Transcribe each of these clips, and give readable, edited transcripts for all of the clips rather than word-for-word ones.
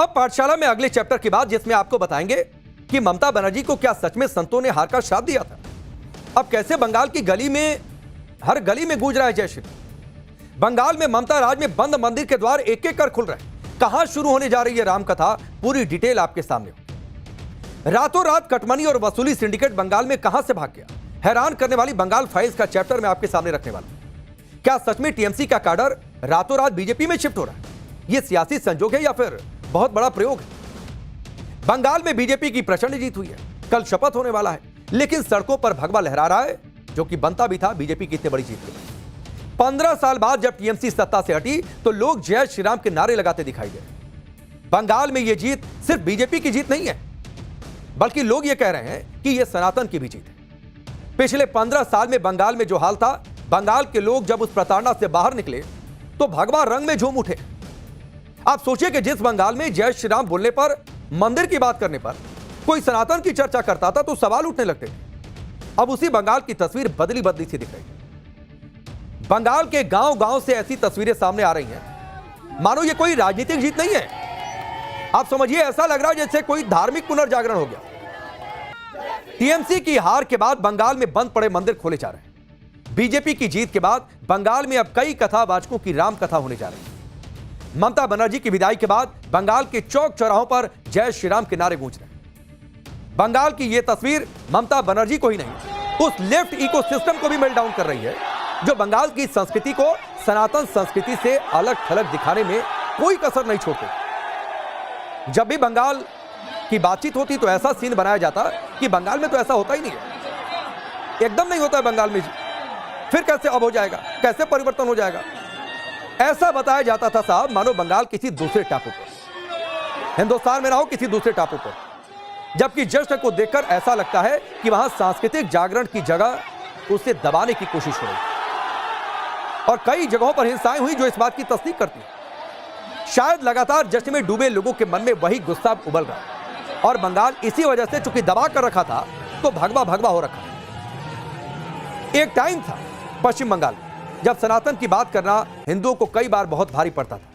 अब पाठशाला में अगले चैप्टर की बात, जिसमें आपको बताएंगे कि ममता बनर्जी को क्या सच में संतों ने हार का श्राप दिया था। अब कैसे बंगाल की गली में, हर गली में गूंज रहा है जय श्री राम। बंगाल में ममता राज में बंद मंदिर के द्वार एक एक कर खुल रहे हैं। कहां शुरू होने जा रही है राम कथा, पूरी डिटेल आपके सामने। रातों रात कटमनी और वसूली सिंडिकेट बंगाल में कहां से भाग गया, हैरान करने वाली बंगाल फाइल्स का चैप्टर मैं आपके सामने रखने वाला हूं। क्या सच में टीएमसी का काडर रातों रात बीजेपी में शिफ्ट हो रहा है? यह सियासी संजोग है या फिर बहुत बड़ा प्रयोग है? बंगाल में बीजेपी की प्रचंड जीत हुई है, कल शपथ होने वाला है, लेकिन सड़कों पर भगवा लहरा रहा है, जो कि बनता भी था बीजेपी की इतनी बड़ी जीत के। 15 साल बाद जब टीएमसी सत्ता से हटी तो लोग जय श्री राम के नारे लगाते दिखाई दे। बंगाल में यह जीत सिर्फ बीजेपी की जीत नहीं है, बल्कि लोग यह कह रहे हैं कि यह सनातन की भी जीत है। पिछले 15 साल में बंगाल में जो हाल था, बंगाल के लोग जब उस प्रताड़ना से बाहर निकले तो भगवा रंग में झूम उठे। आप सोचिए कि जिस बंगाल में जय श्री राम बोलने पर, मंदिर की बात करने पर कोई सनातन की चर्चा करता था तो सवाल उठने लगते थे, अब उसी बंगाल की तस्वीर बदली बदली सी दिख रही है। बंगाल के गांव गांव से ऐसी तस्वीरें सामने आ रही हैं मानो ये कोई राजनीतिक जीत नहीं है। आप समझिए, ऐसा लग रहा है जैसे कोई धार्मिक पुनर्जागरण हो गया। टीएमसी की हार के बाद बंगाल में बंद पड़े मंदिर खोले जा रहे हैं। बीजेपी की जीत के बाद बंगाल में अब कई कथावाचकों की राम कथा होने जा रही है। ममता बनर्जी की विदाई के बाद बंगाल के चौक चौराहों पर जय श्री राम के नारे गूंज रहे हैं। बंगाल की यह तस्वीर ममता बनर्जी को ही नहीं, उस लेफ्ट इकोसिस्टम को भी मेल्ट डाउन कर रही है, जो बंगाल की संस्कृति को सनातन संस्कृति से अलग थलग दिखाने में कोई कसर नहीं छोड़ते। जब भी बंगाल की बातचीत होती तो ऐसा सीन बनाया जाता कि बंगाल में तो ऐसा होता ही नहीं है, एकदम नहीं होता है बंगाल में, फिर कैसे अब हो जाएगा, कैसे परिवर्तन हो जाएगा, ऐसा बताया जाता था साहब मानो बंगाल किसी दूसरे टापू पर, हिंदुस्तान में ना हो किसी दूसरे टापू पर। जबकि जश्न को देखकर ऐसा लगता है कि वहां सांस्कृतिक जागरण की जगह उसे दबाने की कोशिश हो रही है। और कई जगहों पर हिंसाएं हुई जो इस बात की तस्दीक करती है। शायद लगातार जश्न में डूबे लोगों के मन में वही गुस्सा उबल रहा है, और बंगाल इसी वजह से चूंकि दबा कर रखा था तो भगवा भगवा हो रखा है। एक टाइम था पश्चिम बंगाल में जब सनातन की बात करना हिंदुओं को कई बार बहुत भारी पड़ता था।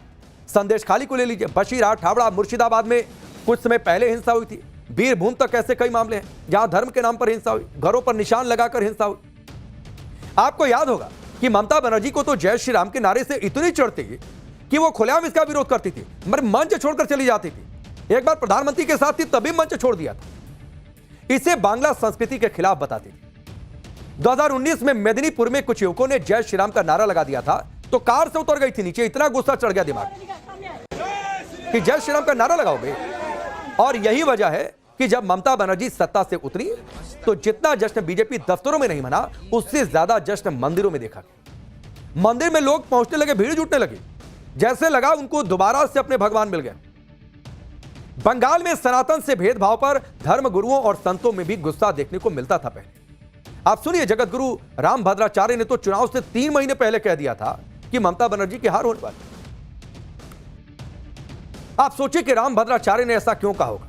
संदेश खाली को ले लीजिए, बशीरहाट, हावड़ा, मुर्शिदाबाद में कुछ समय पहले हिंसा हुई थी। बीरभूम तक ऐसे कई मामले हैं जहां धर्म के नाम पर हिंसा हुई, घरों पर निशान लगाकर हिंसा हुई। आपको याद होगा कि ममता बनर्जी को तो जय श्री राम के नारे से इतनी चढ़ती कि वो खुलेआम इसका विरोध करती थी, मगर मंच छोड़कर चली जाती थी। एक बार प्रधानमंत्री के साथ थी तभी मंच छोड़ दिया था। इसे बांग्ला संस्कृति के खिलाफ बताती थी। 2019 में मेदिनीपुर में कुछ युवकों ने जय श्री राम का नारा लगा दिया था तो कार से उतर गई थी नीचे, इतना गुस्सा चढ़ गया दिमाग कि जय श्री राम का नारा लगाओगे। और यही वजह है कि जब ममता बनर्जी सत्ता से उतरी तो जितना जश्न बीजेपी दफ्तरों में नहीं मना, उससे ज्यादा जश्न मंदिरों में देखा गया। मंदिर में लोग पहुंचने लगे, भीड़ जुटने लगी, जैसे लगा उनको दोबारा से अपने भगवान मिल गए। बंगाल में सनातन से भेदभाव पर धर्म गुरुओं और संतों में भी गुस्सा देखने को मिलता था पहले। आप सुनिए, जगत गुरु राम भद्राचार्य ने तो चुनाव से 3 महीने पहले कह दिया था कि ममता बनर्जी की हार होने वाली। आप सोचिए कि राम भद्राचार्य ने ऐसा क्यों कहा होगा?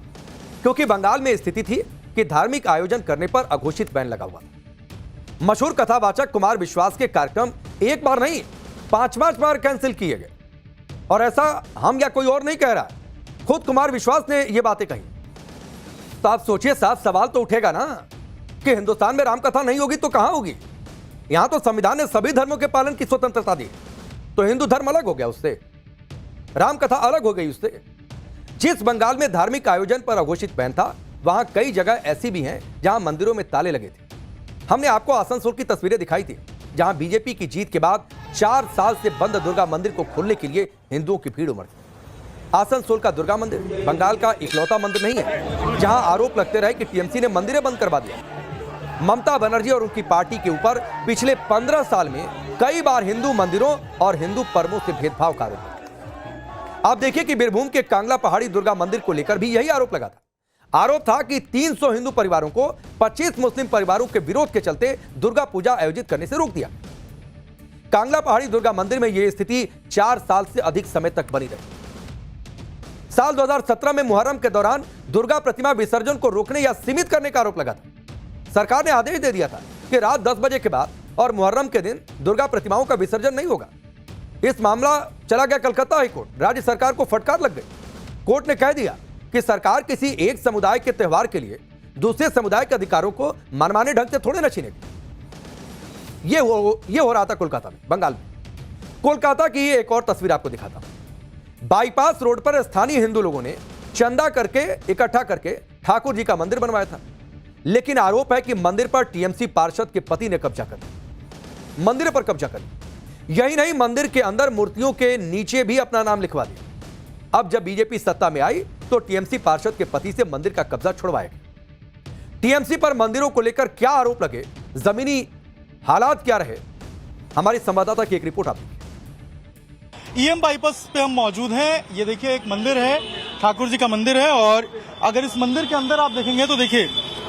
क्योंकि बंगाल में स्थिति थी कि धार्मिक आयोजन करने पर अघोषित बैन लगा हुआ था। मशहूर कथावाचक कुमार विश्वास के कार्यक्रम एक बार नहीं 5-5 बार कैंसिल किए गए, और ऐसा हम या कोई और नहीं कह रहा, खुद कुमार विश्वास ने यह बातें कही। तो आप सोचिए, साफ सवाल तो उठेगा ना कि हिंदुस्तान में रामकथा नहीं होगी तो कहां होगी? यहां तो संविधान ने सभी धर्मों के पालन की स्वतंत्रता दी, तो हिंदू धर्म अलग हो गया उससे, रामकथा अलग हो गई उससे। जिस बंगाल में धार्मिक आयोजन पर अघोषित बैन था, वहां कई जगह ऐसी भी हैं जहां मंदिरों में ताले लगे थे। हमने आपको आसनसोल की तस्वीरें दिखाई थी, जहां बीजेपी की जीत के बाद 4 साल से बंद दुर्गा मंदिर को खोलने के लिए हिंदुओं की भीड़ उमड़ गई। आसनसोल का दुर्गा मंदिर बंगाल का इकलौता मंदिर नहीं है जहां आरोप लगते रहे कि टीएमसी ने मंदिरें बंद करवा दिया। ममता बनर्जी और उनकी पार्टी के ऊपर पिछले 15 साल में कई बार हिंदू मंदिरों और हिंदू पर्वों से भेदभाव का आरोप। आप देखिए कि बीरभूम के कांगला पहाड़ी दुर्गा मंदिर को लेकर भी यही आरोप लगा था। आरोप था कि 300 हिंदू परिवारों को 25 मुस्लिम परिवारों के विरोध के चलते दुर्गा पूजा आयोजित करने से रोक दिया। कांगला पहाड़ी दुर्गा मंदिर में यह स्थिति 4 साल से अधिक समय तक बनी रही। साल 2017 में मुहर्रम के दौरान दुर्गा प्रतिमा विसर्जन को रोकने या सीमित करने का आरोप लगा था। सरकार ने आदेश दे दिया था कि रात 10 बजे के बाद और मुहर्रम के दिन दुर्गा प्रतिमाओं का विसर्जन नहीं होगा। इस मामला चला गया कलकत्ता हाईकोर्ट, राज्य सरकार को फटकार लग गई। कोर्ट ने कह दिया कि सरकार किसी एक समुदाय के त्योहार के लिए दूसरे समुदाय के अधिकारों को मनमाने ढंग से थोड़े न छीनेगी। ये हो रहा था कोलकाता में, बंगाल में। कोलकाता की एक और तस्वीर आपको दिखाता हूं। बाईपास रोड पर स्थानीय हिंदू लोगों ने चंदा करके इकट्ठा करके ठाकुर जी का मंदिर बनवाया था, लेकिन आरोप है कि मंदिर पर टीएमसी पार्षद के पति ने कब्जा कर लिया। मंदिर पर कब्जा कर लिया। यही नहीं, मंदिर के अंदर मूर्तियों के नीचे भी अपना नाम लिखवा दिया। अब जब बीजेपी सत्ता में आई तो टीएमसी पार्षद के पति से मंदिर का कब्जा छुड़वाया गया। टीएमसी पर मंदिरों को लेकर क्या आरोप लगे, जमीनी हालात क्या रहे, हमारी संवाददाता की एक रिपोर्ट आप देखिए। ईएम बाईपास पे हम मौजूद हैं। ये देखिए एक मंदिर है, ठाकुर जी का मंदिर है, और अगर इस मंदिर के अंदर आप देखेंगे तो देखिए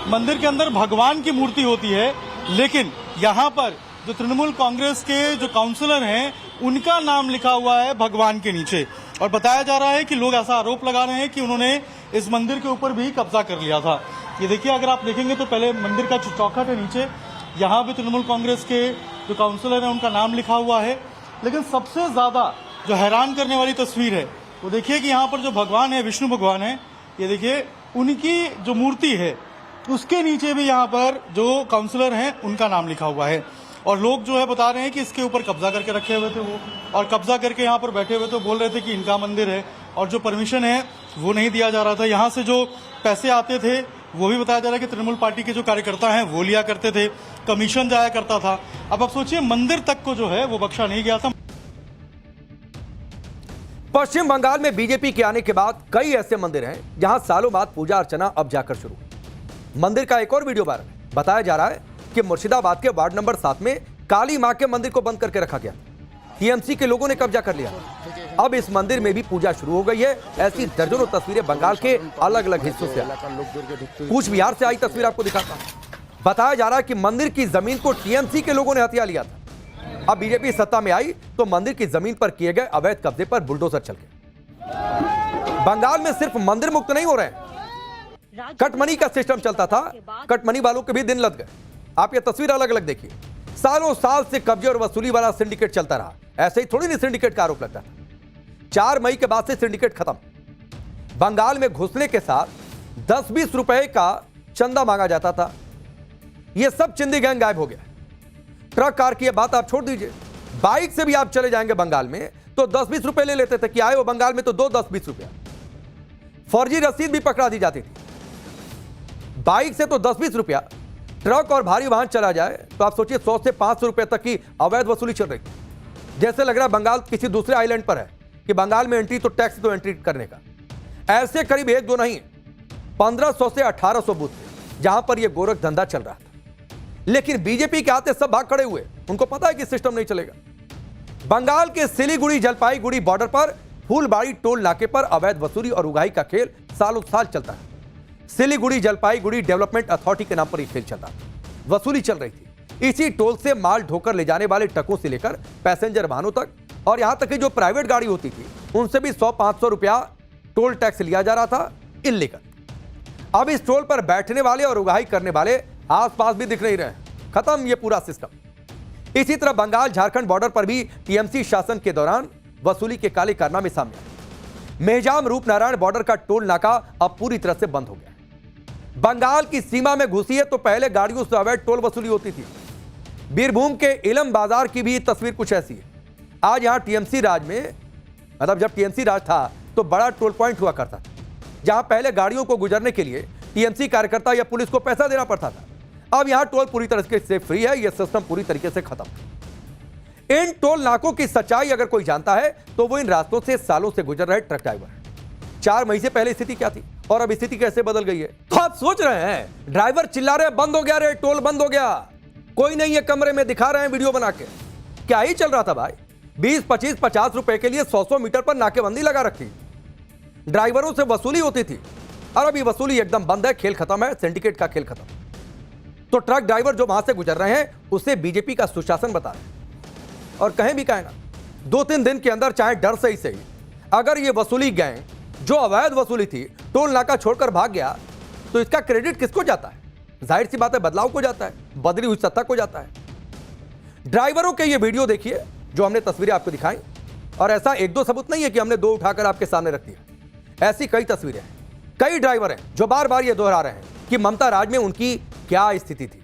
मंदिर के अंदर भगवान की मूर्ति होती है, लेकिन यहाँ पर जो तृणमूल कांग्रेस के जो काउंसलर हैं उनका नाम लिखा हुआ है भगवान के नीचे। और बताया जा रहा है कि लोग ऐसा आरोप लगा रहे हैं कि उन्होंने इस मंदिर के ऊपर भी कब्जा कर लिया था। ये देखिए अगर आप देखेंगे तो पहले मंदिर का जो चौखट है नीचे, यहाँ भी तृणमूल कांग्रेस के जो काउंसलर हैं उनका नाम लिखा हुआ है। लेकिन सबसे ज्यादा जो हैरान करने वाली तस्वीर है वो देखिए कि यहाँ पर जो भगवान है, विष्णु भगवान है, ये देखिए उनकी जो मूर्ति है उसके नीचे भी यहाँ पर जो काउंसलर हैं उनका नाम लिखा हुआ है। और लोग जो है बता रहे हैं कि इसके ऊपर कब्जा करके रखे हुए थे वो, और कब्जा करके यहाँ पर बैठे हुए थे, बोल रहे थे कि इनका मंदिर है, और जो परमिशन है वो नहीं दिया जा रहा था। यहाँ से जो पैसे आते थे वो भी बताया जा रहा है कि तृणमूल पार्टी के जो कार्यकर्ता हैं वो लिया करते थे, कमीशन जाया करता था। अब आप सोचिए मंदिर तक को जो है वो बख्शा नहीं गया था। पश्चिम बंगाल में बीजेपी के आने के बाद कई ऐसे मंदिर हैं जहां सालों बाद पूजा अर्चना अब जाकर शुरू हुई। मंदिर का एक और वीडियो वायरल है। बताया जा रहा है कि मुर्शिदाबाद के वार्ड नंबर 7 में काली मां के मंदिर को बंद करके रखा गया। टीएमसी के लोगों ने कब्जा कर लिया। अब इस मंदिर में भी पूजा शुरू हो गई है। ऐसी दर्जनों तस्वीरें बंगाल के अलग अलग हिस्सों से आई। कूच बिहार से आई तस्वीर आपको दिखाता हूं। बताया जा रहा है कि मंदिर की जमीन को टीएमसी के लोगों ने हथिया लिया था। अब बीजेपी सत्ता में आई तो मंदिर की जमीन पर किए गए अवैध कब्जे पर बुलडोजर चल गए। बंगाल में सिर्फ मंदिर मुक्त नहीं हो रहे हैं, कटमनी का सिस्टम चलता था, कटमनी वालों के भी दिन लग गए। आप ये तस्वीर अलग अलग देखिए। सालों साल से कब्जे और वसूली वाला सिंडिकेट चलता रहा। ऐसे ही थोड़ी नहीं सिंडिकेट का आरोप लगता था। 4 मई के बाद से सिंडिकेट खत्म। बंगाल में घुसने के साथ 10-20 रुपए का चंदा मांगा जाता था। यह सब चिंदी गैंग गायब हो गया। ट्रक कार की बात आप छोड़ दीजिए, बाइक से भी आप चले जाएंगे बंगाल में तो 10-20 रुपए ले लेते थे कि आए हो बंगाल में तो दो 10-20 रुपया। फर्जी रसीद भी पकड़ा दी जाती थी। बाइक से तो 10-20 रुपया, ट्रक और भारी वाहन चला जाए तो आप सोचिए 100 से 500 रुपए तक की अवैध वसूली चल रही थी। जैसे लग रहा है बंगाल किसी दूसरे आइलैंड पर है कि बंगाल में एंट्री तो टैक्स तो एंट्री करने का। ऐसे करीब 1-2 नहीं, 1500 से 1800 बूथ थे जहां पर यह गोरख धंधा चल रहा था। लेकिन बीजेपी के आते सब भाग खड़े हुए। उनको पता है कि सिस्टम नहीं चलेगा। बंगाल के सिलीगुड़ी जलपाईगुड़ी बॉर्डर पर फूलबाड़ी टोल नाके पर अवैध वसूली और उगाही का खेल सालों साल चलता है। सिलीगुड़ी जलपाईगुड़ी डेवलपमेंट अथॉरिटी के नाम पर यह खेल चलता था। वसूली चल रही थी। इसी टोल से माल ढोकर ले जाने वाले ट्रकों से लेकर पैसेंजर वाहनों तक, और यहां तक कि जो प्राइवेट गाड़ी होती थी उनसे भी 100-500 रुपया टोल टैक्स लिया जा रहा था, इल्लीगल। अब इस टोल पर बैठने वाले और उगाही करने वाले आसपास भी दिख नहीं रहे। खत्म ये पूरा सिस्टम। इसी तरह बंगाल झारखंड बॉर्डर पर भी टीएमसी शासन के दौरान वसूली के काले कारनामे सामने आए। मेहजाम रूपनारायण बॉर्डर का टोल नाका अब पूरी तरह से बंद हो गया। बंगाल की सीमा में घुसी है तो पहले गाड़ियों से अवैध टोल वसूली होती थी। बीरभूम के इलम बाजार की भी तस्वीर कुछ ऐसी है। आज यहां टीएमसी राज में, मतलब जब टीएमसी राज था तो बड़ा टोल पॉइंट हुआ करता था, जहां पहले गाड़ियों को गुजरने के लिए टीएमसी कार्यकर्ता या पुलिस को पैसा देना पड़ता था। अब यहां टोल पूरी तरह से फ्री है। यह सिस्टम पूरी तरीके से खत्म। इन टोल नाकों की सच्चाई अगर कोई जानता है तो वो इन रास्तों से सालों से गुजर रहे ट्रक ड्राइवर है। 4 मई से पहले स्थिति क्या थी और अब स्थिति कैसे बदल गई है? तो आप सोच रहे हैं ड्राइवर चिल्ला रहे बंद हो गया रे, टोल बंद हो गया, कोई नहीं है कमरे में, दिखा रहे हैं वीडियो बना के। क्या ही चल रहा था भाई? 20, 25, 50 रुपए के लिए 100 मीटर पर नाकेबंदी लगा रखी, ड्राइवरों से वसूली होती थी। और अभी वसूली एकदम बंद है, खेल खत्म है, सिंडिकेट का खेल खत्म। तो ट्रक ड्राइवर जो वहां से गुजर रहे हैं उसे बीजेपी का सुशासन बता रहे हैं। और कहें भी कहें ना, 2-3 दिन के अंदर चाहे डर से ही अगर ये वसूली गैंग जो अवैध वसूली थी टोल नाका छोड़कर भाग गया तो इसका क्रेडिट किसको जाता है? जाहिर सी बात है बदलाव को जाता है, बदली हुई सत्ता को जाता है। ड्राइवरों के ये वीडियो देखिए जो हमने तस्वीरें आपको दिखाई, और ऐसा 1-2 सबूत नहीं है कि हमने 2 उठाकर आपके सामने रख दिया। ऐसी कई तस्वीरें हैं, कई ड्राइवर हैं जो बार बार ये दोहरा रहे हैं कि ममता राज में उनकी क्या स्थिति थी।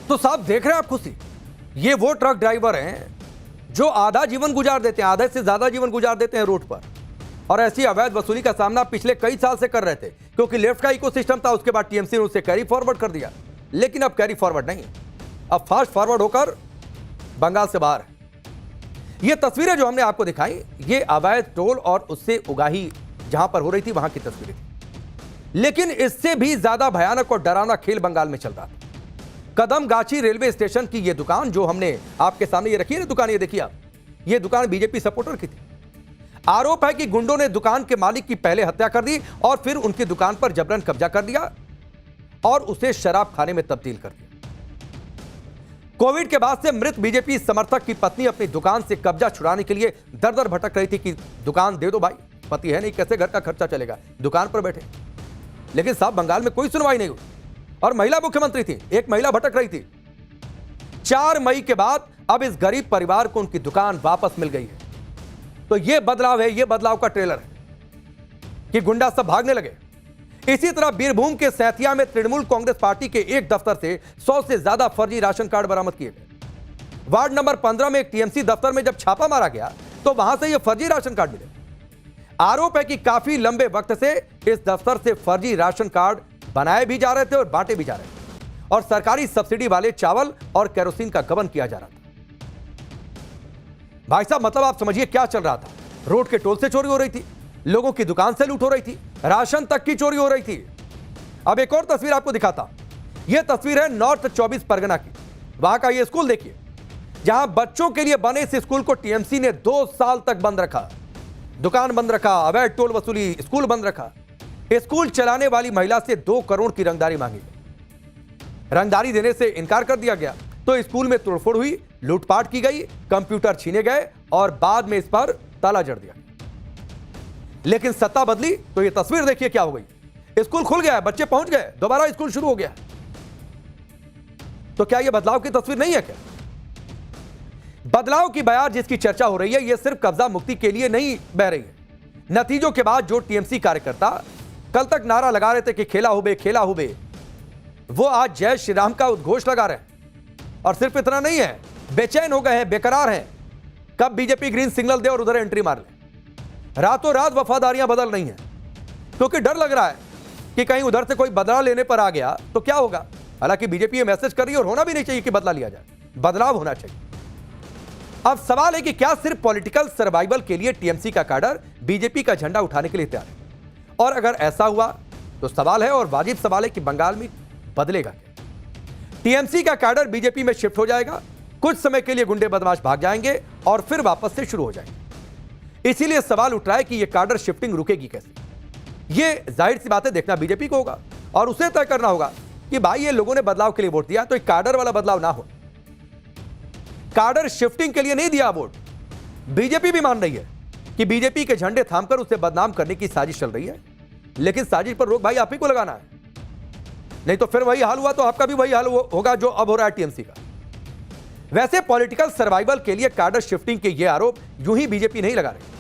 तो साहब देख रहे हैं आप खुद से, ये वो ट्रक ड्राइवर हैं जो आधा जीवन गुजार देते हैं, आधे से ज्यादा जीवन गुजार देते हैं रोड पर, और ऐसी अवैध वसूली का सामना पिछले कई साल से कर रहे थे, क्योंकि लेफ्ट का इकोसिस्टम था। उसके बाद टीएमसी ने उसे कैरी फॉरवर्ड कर दिया, लेकिन अब कैरी फॉरवर्ड नहीं, अब फास्ट फॉरवर्ड होकर बंगाल से बाहर है। ये तस्वीरें जो हमने आपको दिखाई, ये अवैध टोल और उससे उगाही जहां पर हो रही थी वहां की तस्वीरें थी। लेकिन इससे भी ज्यादा भयानक और डरावना खेल बंगाल में चल रहा था। कदमगाछी रेलवे स्टेशन की ये दुकान जो हमने आपके सामने ये रखी है ना दुकान, ये देखिए आप, ये दुकान बीजेपी सपोर्टर की थी। आरोप है कि गुंडों ने दुकान के मालिक की पहले हत्या कर दी और फिर उनकी दुकान पर जबरन कब्जा कर दिया और उसे शराब खाने में तब्दील कर दिया। कोविड के बाद से मृत बीजेपी समर्थक की पत्नी अपनी दुकान से कब्जा छुड़ाने के लिए दर दर भटक रही थी कि दुकान दे दो भाई, पति है नहीं, कैसे घर का खर्चा चलेगा, दुकान पर बैठे। लेकिन साहब बंगाल में कोई सुनवाई नहीं हुई और महिला मुख्यमंत्री थी, एक महिला भटक रही थी। 4 मई के बाद अब इस गरीब परिवार को उनकी दुकान वापस मिल गई है। तो यह बदलाव है, यह बदलाव का ट्रेलर है कि गुंडा सब भागने लगे। इसी तरह बीरभूम के सैथिया में तृणमूल कांग्रेस पार्टी के एक दफ्तर से 100 से ज्यादा फर्जी राशन कार्ड बरामद किए गए। वार्ड नंबर 15 में एक टीएमसी दफ्तर में जब छापा मारा गया तो वहां से यह फर्जी राशन कार्ड मिले। आरोप है कि काफी लंबे वक्त से इस दफ्तर से फर्जी राशन कार्ड बनाए भी जा रहे थे और बांटे भी जा रहे थे, और सरकारी सब्सिडी वाले चावल और केरोसिन का गबन किया जा रहा था। भाई साहब मतलब आप समझिए क्या चल रहा था। रोड के टोल से चोरी हो रही थी, लोगों की दुकान से लूट हो रही थी, राशन तक की चोरी हो रही थी। अब एक और तस्वीर आपको दिखाता। यह तस्वीर है नॉर्थ 24 परगना की। वहां का यह स्कूल देखिए, जहां बच्चों के लिए बने इस स्कूल को टीएमसी ने 2 साल तक बंद रखा। दुकान बंद रखा, अवैध टोल वसूली, स्कूल बंद रखा। स्कूल चलाने वाली महिला से 2 करोड़ की रंगदारी मांगी गई। रंगदारी देने से इनकार कर दिया गया तो स्कूल में तोड़फोड़ हुई, लूटपाट की गई, कंप्यूटर छीने गए और बाद में इस पर ताला जड़ दिया। लेकिन सत्ता बदली तो यह तस्वीर देखिए क्या हो गई। स्कूल खुल गया, बच्चे पहुंच गए, दोबारा स्कूल शुरू हो गया। तो क्या यह बदलाव की तस्वीर नहीं है क्या? बदलाव की बयार जिसकी चर्चा हो रही है, यह सिर्फ कब्जा मुक्ति के लिए नहीं बह रही है। नतीजों के बाद जो टीएमसी कार्यकर्ता कल तक नारा लगा रहे थे कि खेला हुबे खेला हुबे, वो आज जय श्री राम का उद्घोष लगा रहे हैं। और सिर्फ इतना नहीं है, बेचैन हो गए हैं, बेकरार हैं, कब बीजेपी ग्रीन सिग्नल दे और उधर एंट्री मार ले। रातों रात वफादारियां बदल रही हैं, क्योंकि डर लग रहा है कि कहीं उधर से कोई बदला लेने पर आ गया तो क्या होगा। हालांकि बीजेपी ये मैसेज कर रही है और होना भी नहीं चाहिए कि बदला लिया जाए, बदलाव होना चाहिए। अब सवाल है कि क्या सिर्फ पॉलिटिकल सर्वाइवल के लिए टीएमसी का कैडर बीजेपी का झंडा उठाने के लिए तैयार है? और अगर ऐसा हुआ तो सवाल है, और वाजिब सवाल है, कि बंगाल में बदलेगा क्या? टीएमसी का कैडर बीजेपी में शिफ्ट हो जाएगा, कुछ समय के लिए गुंडे बदमाश भाग जाएंगे और फिर वापस से शुरू हो जाएंगे। इसीलिए सवाल उठ रहा है कि यह कैडर शिफ्टिंग रुकेगी कैसे? यह जाहिर सी बात है देखना बीजेपी को होगा और उसे तय करना होगा कि भाई ये लोगों ने बदलाव के लिए वोट दिया तो एक कैडर वाला बदलाव ना हो। कैडर शिफ्टिंग के लिए नहीं दिया वोट। बीजेपी भी मान रही है कि बीजेपी के झंडे थामकर उसे बदनाम करने की साजिश चल रही है, लेकिन साजिश पर रोक भाई आप ही को लगाना है, नहीं तो फिर वही हाल हुआ तो आपका भी वही हाल होगा जो अब हो रहा है टीएमसी का। वैसे पॉलिटिकल सर्वाइवल के लिए कैडर शिफ्टिंग के ये आरोप यूं ही बीजेपी नहीं लगा रही,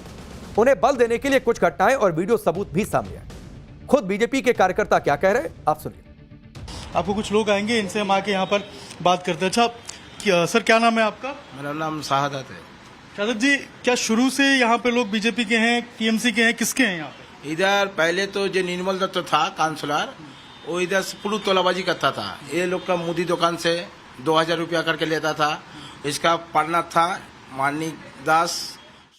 उन्हें बल देने के लिए कुछ घटनाएं और वीडियो सबूत भी सामने आए। खुद बीजेपी के कार्यकर्ता क्या कह रहे हैं आप सुनिए। आपको कुछ लोग आएंगे, इनसे हम आके यहाँ पर बात करते हैं। अच्छा सर, क्या नाम है आपका? मेरा नाम शहादत है। शहादत जी, क्या शुरू से यहाँ पे लोग बीजेपी के हैं, टीएमसी के हैं, किसके हैं यहाँ पे? इधर पहले तो जो निर्मल दत्त था काउंसलर, वो इधर से पुरु तोलाबाजी करता था। ये लोग का मुदी दुकान से 2000 रुपया करके लेता था। इसका पार्टनर था मानिक दास